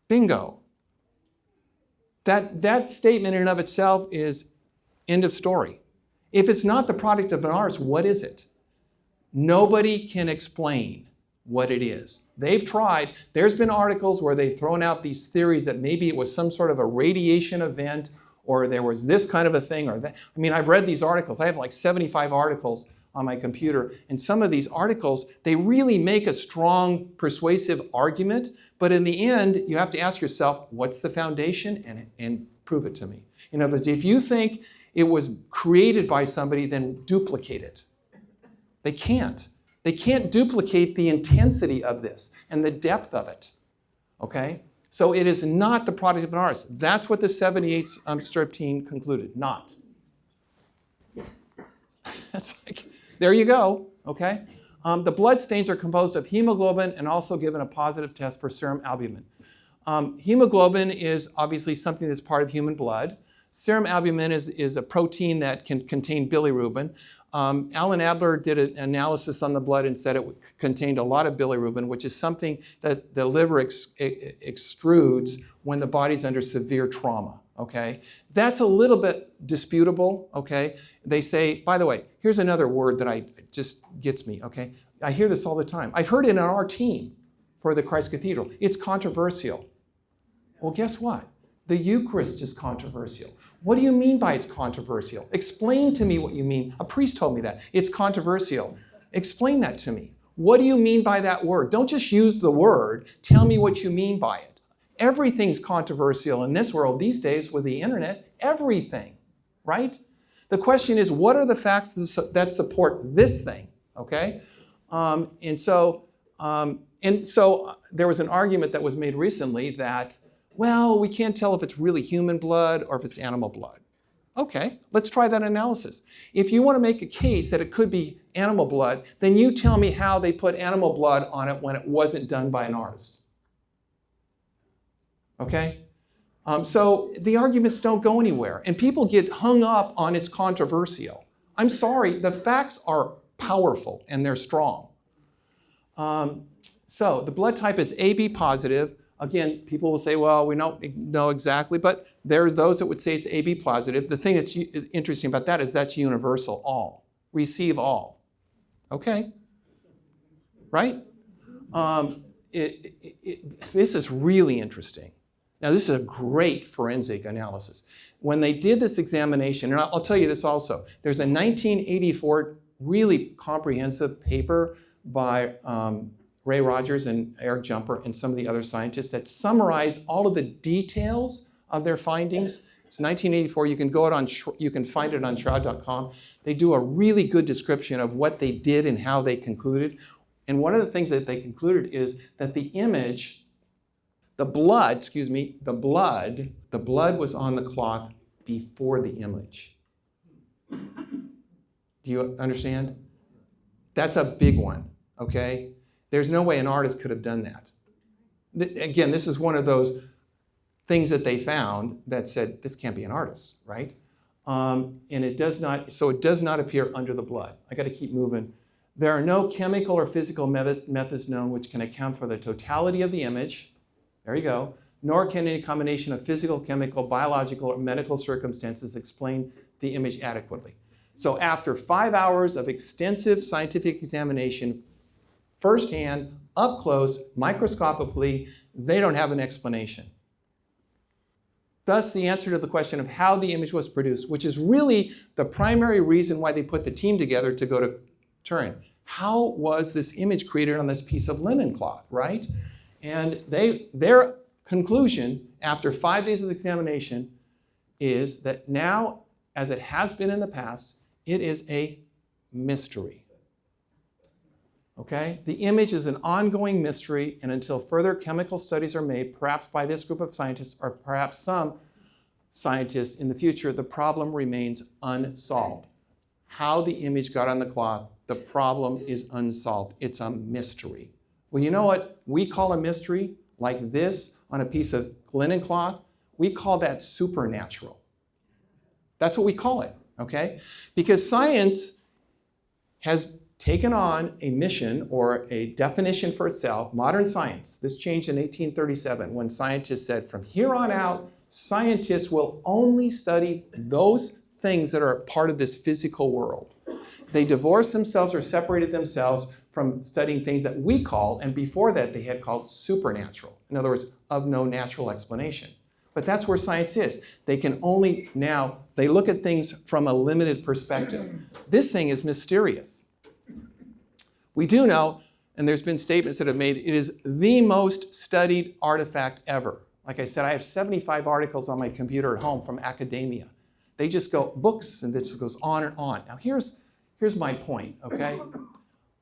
S2: Bingo. That statement in and of itself is end of story. If it's not the product of an artist, what is it? Nobody can explain what it is. They've tried. There's been articles where they've thrown out these theories that maybe it was some sort of a radiation event, or there was this kind of a thing, or that. I mean, I've read these articles. I have like 75 articles on my computer, and some of these articles, they really make a strong, persuasive argument, but in the end, you have to ask yourself, what's the foundation, and prove it to me. In other words, if you think it was created by somebody, then duplicate it. They can't. They can't duplicate the intensity of this and the depth of it, okay? So it is not the product of an artist. That's what the 78 Stirp team concluded, not. That's like, there you go, okay? The blood stains are composed of hemoglobin and also given a positive test for serum albumin. Hemoglobin is obviously something that's part of human blood. Serum albumin is a protein that can contain bilirubin. Alan Adler did an analysis on the blood and said it contained a lot of bilirubin, which is something that the liver extrudes when the body's under severe trauma, okay? That's a little bit disputable, okay? They say, by the way, here's another word that just gets me, okay? I hear this all the time. I've heard it in our team for the Christ Cathedral. It's controversial. Well, guess what? The Eucharist is controversial. What do you mean by it's controversial? Explain to me what you mean. A priest told me that. It's controversial. Explain that to me. What do you mean by that word? Don't just use the word. Tell me what you mean by it. Everything's controversial in this world these days with the internet. Everything, right? The question is, what are the facts that support this thing, okay? And so there was an argument that was made recently that, well, we can't tell if it's really human blood or if it's animal blood. Okay, let's try that analysis. If you want to make a case that it could be animal blood, then you tell me how they put animal blood on it when it wasn't done by an artist. Okay? So the arguments don't go anywhere, and people get hung up on it's controversial. I'm sorry, the facts are powerful and they're strong. So the blood type is AB positive. Again, people will say, well, we don't know exactly, but there's those that would say it's AB positive. The thing that's interesting about that is that's universal, all. Receive all. Okay? Right? This is really interesting. Now, this is a great forensic analysis. When they did this examination, and I'll tell you this also, there's a 1984 really comprehensive paper by Ray Rogers and Eric Jumper and some of the other scientists that summarize all of the details of their findings. It's 1984. You can you can find it on Shroud.com. They do a really good description of what they did and how they concluded. And one of the things that they concluded is that the image, the blood was on the cloth before the image. Do you understand? That's a big one, okay? There's no way an artist could have done that. Again, this is one of those things that they found that said, this can't be an artist, right? And it does not appear under the blood. I got to keep moving. There are no chemical or physical methods known which can account for the totality of the image. There you go. Nor can any combination of physical, chemical, biological, or medical circumstances explain the image adequately. So after 5 hours of extensive scientific examination, firsthand, up close, microscopically, they don't have an explanation. Thus, the answer to the question of how the image was produced, which is really the primary reason why they put the team together to go to Turin. how was this image created on this piece of linen cloth, right? And their conclusion after 5 days of examination is that now, as it has been in the past, it is a mystery. Okay? The image is an ongoing mystery, and until further chemical studies are made, perhaps by this group of scientists or perhaps some scientists in the future, the problem remains unsolved. How the image got on the cloth, the problem is unsolved. It's a mystery. Well, you know what we call a mystery? Like this on a piece of linen cloth, we call that supernatural. That's what we call it, okay? Because science has taken on a mission or a definition for itself, modern science. This changed in 1837 when scientists said, from here on out, scientists will only study those things that are part of this physical world. They divorced themselves or separated themselves from studying things that we call, and before that they had called supernatural. In other words, of no natural explanation. But that's where science is. They can only now, they look at things from a limited perspective. This thing is mysterious. We do know, and there's been statements that have made, it is the most studied artifact ever. Like I said, I have 75 articles on my computer at home from academia. They just go books, and it just goes on and on. Now here's my point, okay?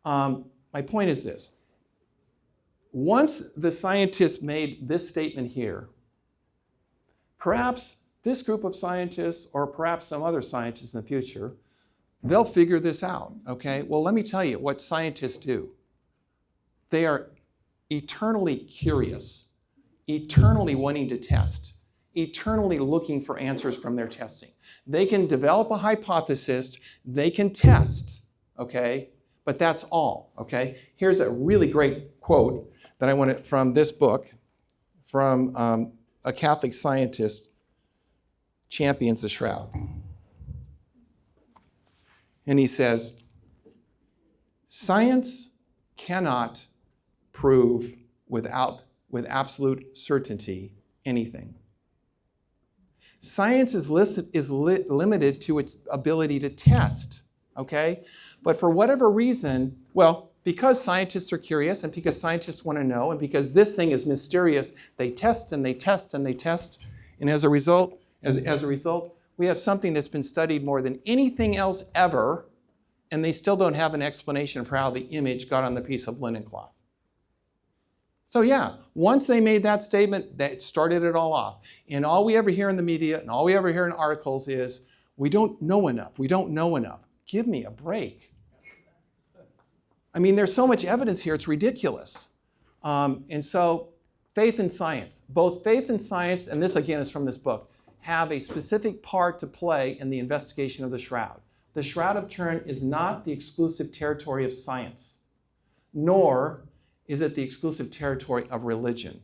S2: My point is this. Once the scientists made this statement here, perhaps this group of scientists or perhaps some other scientists in the future, they'll figure this out, okay? Well, let me tell you what scientists do. They are eternally curious, eternally wanting to test, eternally looking for answers from their testing. They can develop a hypothesis, they can test, okay? But that's all, okay? Here's a really great quote that I wanted from this book, from a Catholic scientist, champions the Shroud. And he says, science cannot prove with absolute certainty anything. Science is limited to its ability to test, okay? But for whatever reason, well, because scientists are curious and because scientists want to know and because this thing is mysterious, they test and they test and they test. And as a result, we have something that's been studied more than anything else ever, and they still don't have an explanation for how the image got on the piece of linen cloth. So yeah, once they made that statement, that started it all off. And all we ever hear in the media and all we ever hear in articles is, we don't know enough, we don't know enough. Give me a break. I mean, there's so much evidence here, it's ridiculous. And so faith and science, both faith and science, and this again is from this book, have a specific part to play in the investigation of the Shroud. The Shroud of Turin is not the exclusive territory of science, nor is it the exclusive territory of religion.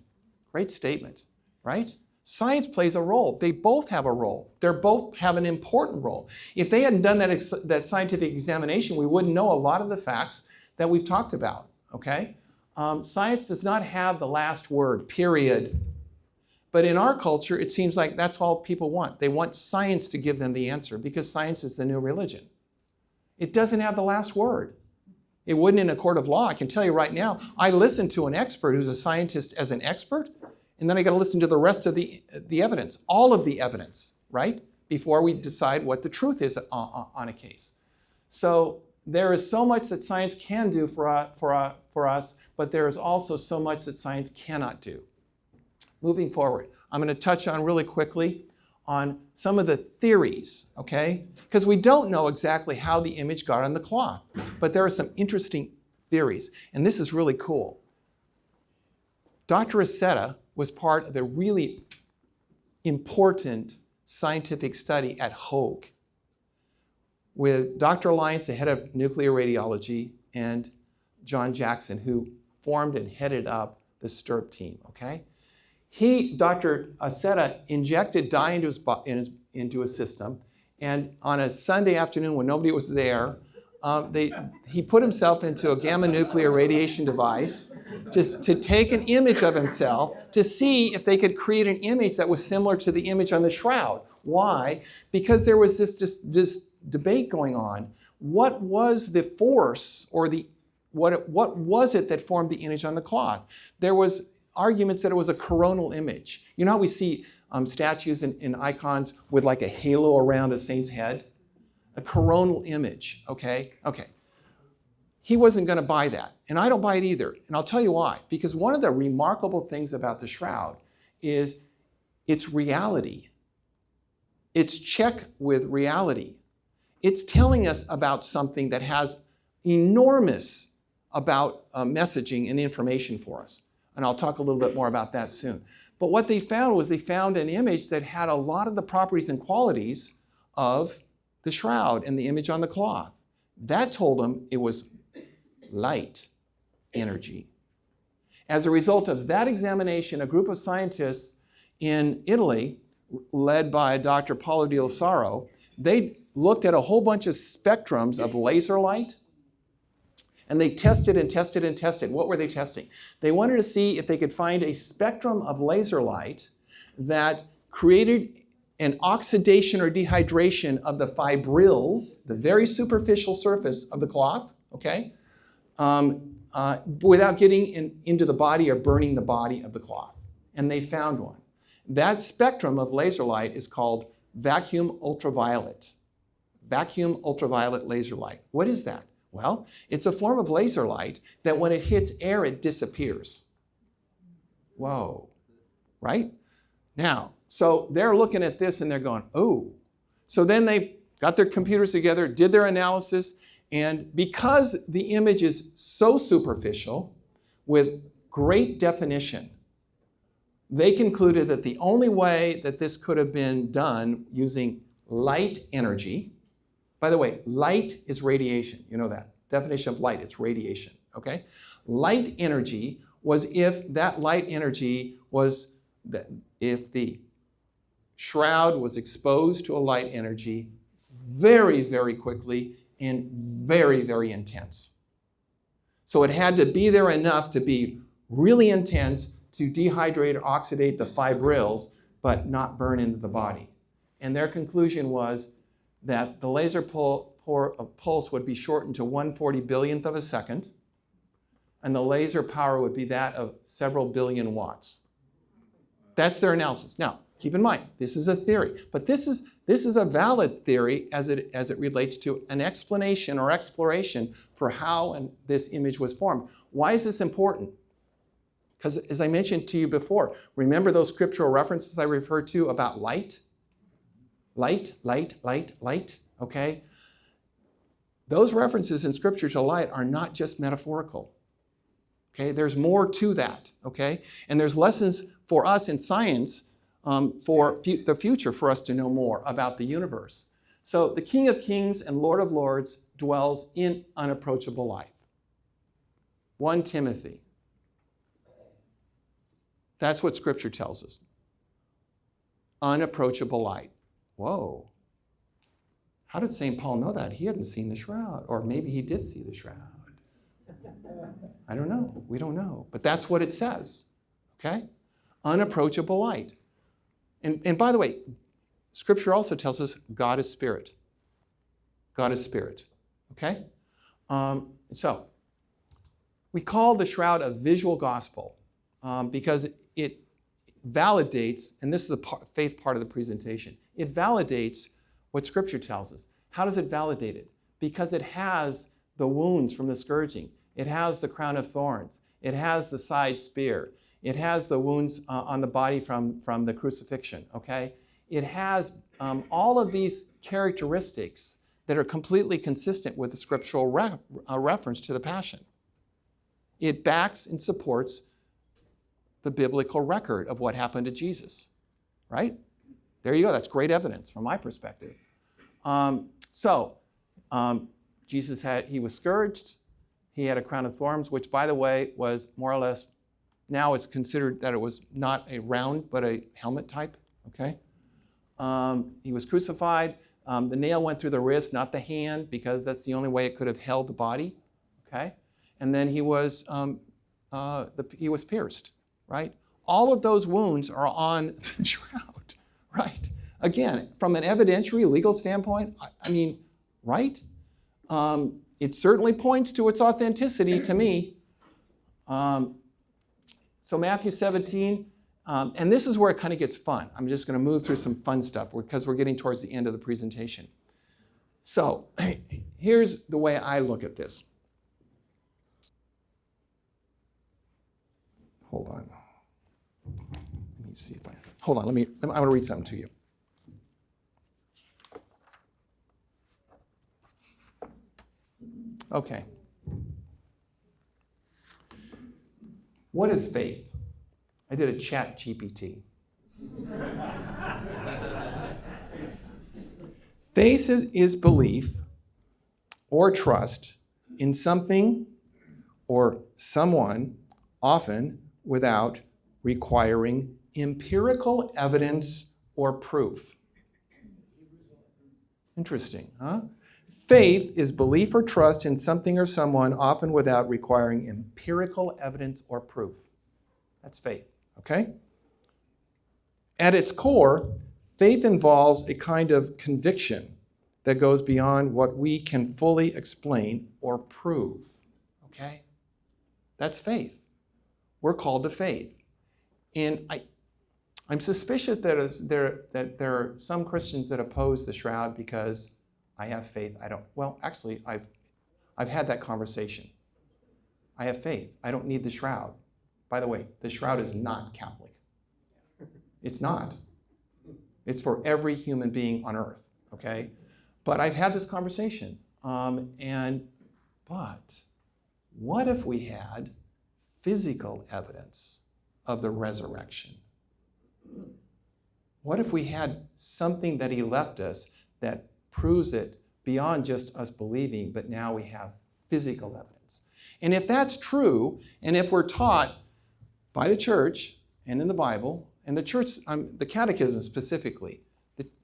S2: Great statement, right? Science plays a role. They both have a role. They both have an important role. If they hadn't done that scientific examination, we wouldn't know a lot of the facts that we've talked about, okay? Science does not have the last word, period. But in our culture, it seems like that's all people want. They want science to give them the answer because science is the new religion. It doesn't have the last word. It wouldn't in a court of law. I can tell you right now, I listen to an expert who's a scientist as an expert, and then I got to listen to the rest of the evidence, all of the evidence, right? Before we decide what the truth is on a case. So there is so much that science can do for us, but there is also so much that science cannot do. Moving forward, I'm going to touch on really quickly on some of the theories, okay? Because we don't know exactly how the image got on the cloth, but there are some interesting theories, and this is really cool. Dr. Aceta was part of the really important scientific study at Hoag with Dr. Alliance, the head of nuclear radiology, and John Jackson, who formed and headed up the STIRP team, okay? Dr. Aceta, injected dye into his system, and on a Sunday afternoon when nobody was there, he put himself into a gamma nuclear radiation device just to take an image of himself to see if they could create an image that was similar to the image on the Shroud. Why? Because there was this debate going on. what was the force or what was it that formed the image on the cloth? There was arguments that it was a coronal image. You know how we see statues and icons with like a halo around a saint's head? A coronal image, okay? Okay. He wasn't going to buy that, and I don't buy it either, and I'll tell you why. Because one of the remarkable things about the shroud is its reality. It's check with reality. It's telling us about something that has enormous about messaging and information for us. And I'll talk a little bit more about that soon. But what they found was they found an image that had a lot of the properties and qualities of the shroud and the image on the cloth. That told them it was light energy. As a result of that examination, a group of scientists in Italy, led by Dr. Paolo Di Losaro, they looked at a whole bunch of spectrums of laser light, and they tested and tested and tested. What were they testing? They wanted to see if they could find a spectrum of laser light that created an oxidation or dehydration of the fibrils, the very superficial surface of the cloth, okay, without getting into the body or burning the body of the cloth. And they found one. That spectrum of laser light is called vacuum ultraviolet. Vacuum ultraviolet laser light. What is that? Well, it's a form of laser light that when it hits air, it disappears. Whoa, right? Now, so they're looking at this and they're going, oh. So then they got their computers together, did their analysis, and because the image is so superficial with great definition, they concluded that the only way that this could have been done using light energy. By the way, light is radiation. You know that. Definition of light, it's radiation, okay? Light energy was if that light energy was, if the shroud was exposed to a light energy very, very quickly and very, very intense. So it had to be there enough to be really intense to dehydrate or oxidate the fibrils, but not burn into the body. And their conclusion was that the laser pulse would be shortened to 1/40 billionth of a second, and the laser power would be that of several billion watts. That's their analysis. Now, keep in mind, this is a theory, but this is a valid theory as it relates to an explanation or exploration for how this image was formed. Why is this important? Because as I mentioned to you before, remember those scriptural references I referred to about light? Light, light, light, light, okay? Those references in Scripture to light are not just metaphorical, okay? There's more to that, okay? And there's lessons for us in science for the future for us to know more about the universe. So the King of Kings and Lord of Lords dwells in unapproachable light. 1 Timothy. That's what Scripture tells us. Unapproachable light. Whoa. How did St. Paul know that? He hadn't seen the shroud. Or maybe he did see the shroud. I don't know. We don't know. But that's what it says. Okay? Unapproachable light. And by the way, Scripture also tells us God is spirit. God is spirit. Okay? So, we call the shroud a visual gospel because it validates, and this is the faith part of the presentation, it validates what Scripture tells us. How does it validate it? Because it has the wounds from the scourging. It has the crown of thorns. It has the side spear. It has the wounds on the body from the crucifixion, okay? It has all of these characteristics that are completely consistent with the scriptural reference to the Passion. It backs and supports the biblical record of what happened to Jesus, right? There you go. That's great evidence from my perspective. Jesus he was scourged. He had a crown of thorns, which, by the way, was more or less, now it's considered that it was not a round, but a helmet type, okay? He was crucified. The nail went through the wrist, not the hand, because that's the only way it could have held the body, okay? And then he was pierced, right? All of those wounds are on the shroud, right? Again, from an evidentiary legal standpoint, I mean, right? it certainly points to its authenticity to me. So Matthew 17, and this is where it kind of gets fun. I'm just going to move through some fun stuff because we're getting towards the end of the presentation. So here's the way I look at this. Hold on. Let me see if I... Hold on, I want to read something to you. Okay. What is faith? I did a chat GPT. Faith is belief or trust in something or someone, often without requiring empirical evidence or proof. Interesting, huh? Faith is belief or trust in something or someone, often without requiring empirical evidence or proof. That's faith, okay? At its core, faith involves a kind of conviction that goes beyond what we can fully explain or prove, okay? That's faith. We're called to faith. And I'm suspicious that there are some Christians that oppose the shroud because I have faith. Well, actually, I've had that conversation. I have faith. I don't need the shroud. By the way, the shroud is not Catholic. It's not. It's for every human being on earth, okay? But I've had this conversation. But what if we had physical evidence of the resurrection? What if we had something that he left us that proves it beyond just us believing, but now we have physical evidence? And if that's true, and if we're taught by the church and in the Bible, and the church, the catechism specifically,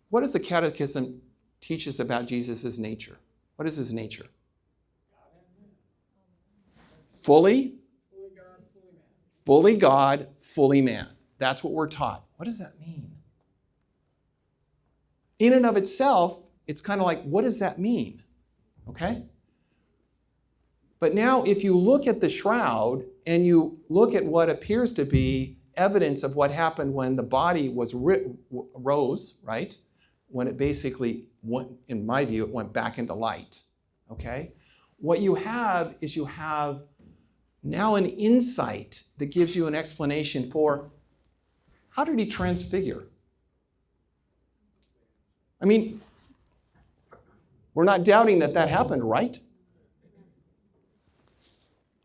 S2: what does the catechism teach us about Jesus' nature? What is his nature? Fully God, fully man. That's what we're taught. What does that mean? In and of itself, it's kind of like, what does that mean? Okay? But now if you look at the shroud and you look at what appears to be evidence of what happened when the body rose, right? When it basically went, in my view, it went back into light. Okay? What you have is you have now an insight that gives you an explanation for how did he transfigure? I mean, we're not doubting that happened, right?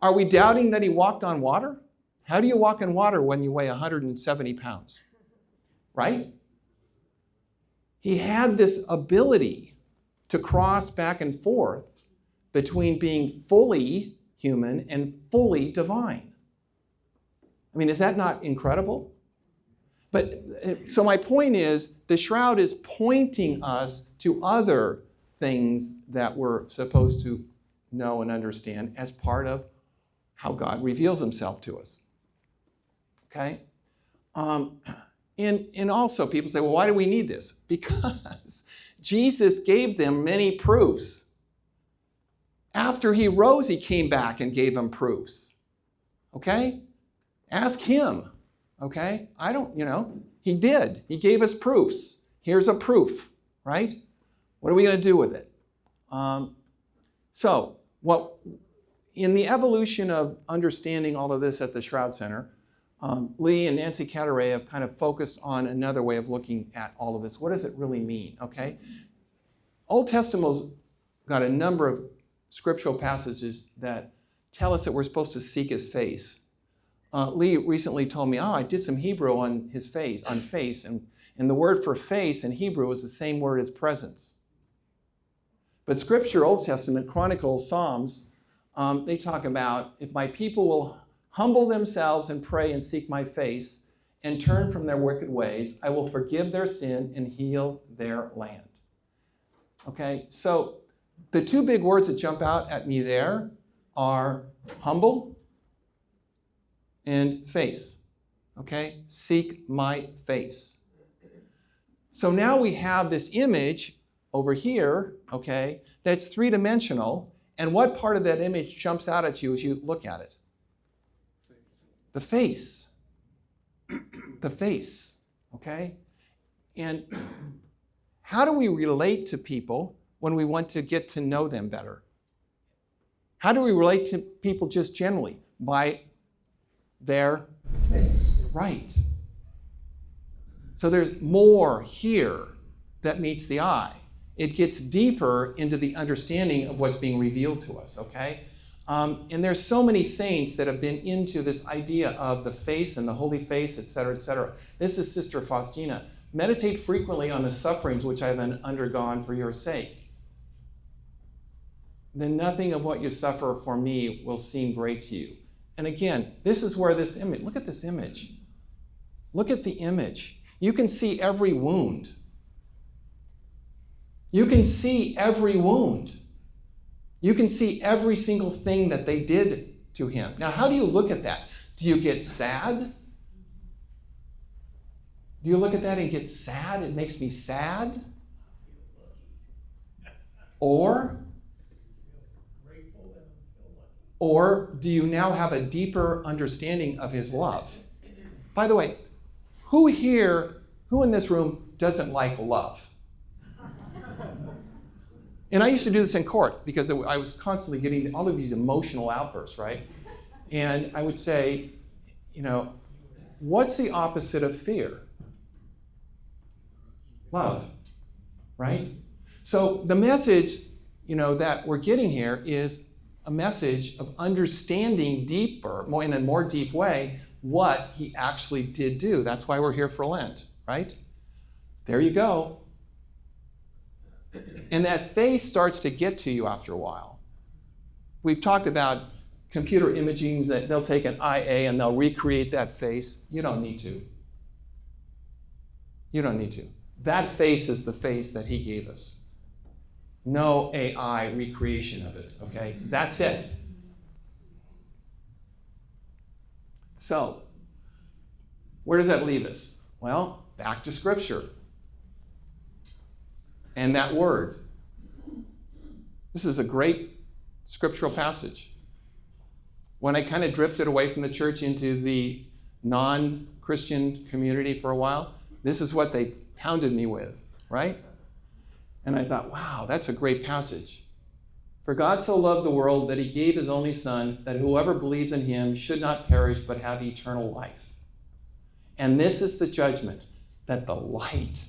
S2: Are we doubting that he walked on water? How do you walk on water when you weigh 170 pounds? Right? He had this ability to cross back and forth between being fully human and fully divine. I mean, is that not incredible? But so my point is, the shroud is pointing us to other things that we're supposed to know and understand as part of how God reveals himself to us. Okay? And also people say, well, why do we need this? Because Jesus gave them many proofs. After he rose, he came back and gave them proofs. Okay? Ask him. Okay? He did. He gave us proofs. Here's a proof, right? What are we going to do with it? In the evolution of understanding all of this at the Shroud Center, Lee and Nancy Cataray have kind of focused on another way of looking at all of this. What does it really mean, okay? Old Testament's got a number of scriptural passages that tell us that we're supposed to seek his face. Lee recently told me, I did some Hebrew on his face, and the word for face in Hebrew is the same word as presence. But Scripture, Old Testament, Chronicles, Psalms, they talk about, if my people will humble themselves and pray and seek my face and turn from their wicked ways, I will forgive their sin and heal their land. Okay, so the two big words that jump out at me there are humble and face. Okay, seek my face. So now we have this image over here, okay, that's three-dimensional. And what part of that image jumps out at you as you look at it? The face. The face, okay? And how do we relate to people when we want to get to know them better? How do we relate to people just generally? By their face. Right. So there's more here that meets the eye. It gets deeper into the understanding of what's being revealed to us, okay? And there's so many saints that have been into this idea of the face and the holy face, et cetera, et cetera. This is Sister Faustina. Meditate frequently on the sufferings which I have undergone for your sake. Then nothing of what you suffer for me will seem great to you. And again, this is where this image, look at this image. Look at the image. You can see every wound. You can see every wound. You can see every single thing that they did to him. Now, how do you look at that? Do you get sad? Do you look at that and get sad? It makes me sad? Or do you now have a deeper understanding of his love? By the way, who in this room doesn't like love? And I used to do this in court because I was constantly getting all of these emotional outbursts, right? And I would say, what's the opposite of fear? Love, right? So the message, that we're getting here is a message of understanding deeper, in a more deep way, what he actually did do. That's why we're here for Lent, right? There you go. And that face starts to get to you after a while. We've talked about computer imaging, that they'll take an IA and they'll recreate that face. You don't need to. You don't need to. That face is the face that he gave us. No AI recreation of it, okay? That's it. So, where does that leave us? Well, back to Scripture. And that word. This is a great scriptural passage. When I kind of drifted away from the church into the non-Christian community for a while, this is what they pounded me with, right? And I thought, wow, that's a great passage. For God so loved the world that he gave his only Son, that whoever believes in him should not perish but have eternal life. And this is the judgment, that the light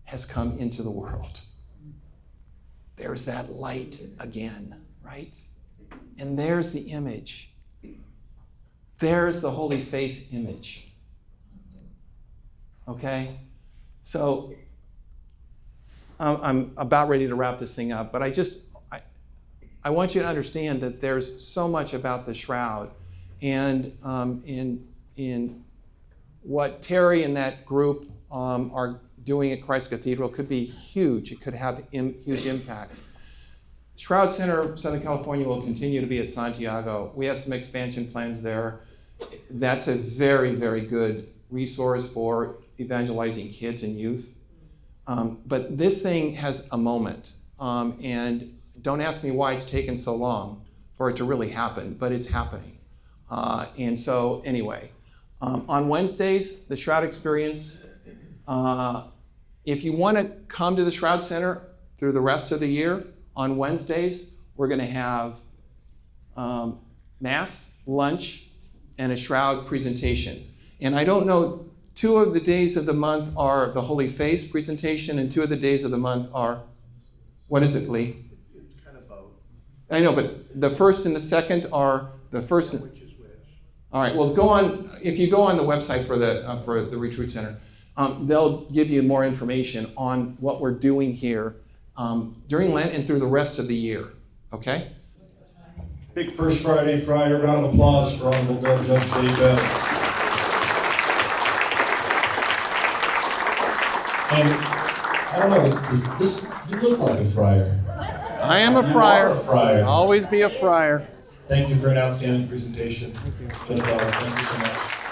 S2: has come into the world. There's that light again, right? And there's the image. There's the holy face image. Okay? So I'm about ready to wrap this thing up, but I want you to understand that there's so much about the shroud, and in what Terry and that group are doing at Christ Cathedral could be huge. It could have huge impact. Shroud Center, Southern California, will continue to be at Santiago. We have some expansion plans there. That's a very, very good resource for evangelizing kids and youth. But this thing has a moment. And don't ask me why it's taken so long for it to really happen, but it's happening. And so anyway, on Wednesdays, the Shroud Experience, if you want to come to the Shroud Center through the rest of the year, on Wednesdays, we're going to have Mass, lunch, and a Shroud presentation. And I don't know, 2 of the days of the month are the Holy Face presentation, and 2 of the days of the month are, what is it, Lee?
S3: It's kind of both.
S2: I know, but the first and the second are the first.
S3: Which is which?
S2: All right. Well, if you go on the website for the Retreat Center, they'll give you more information on what we're doing here during Lent and through the rest of the year. Okay?
S1: Big First Friday Friday. Round of applause for Honorable Judge Dave Belz. And I don't know, you look like a friar.
S2: I am a friar.
S1: You are a friar.
S2: I'll always be a friar.
S1: Thank you for an outstanding presentation.
S2: Thank you.
S1: Judge Belz, thank you so much.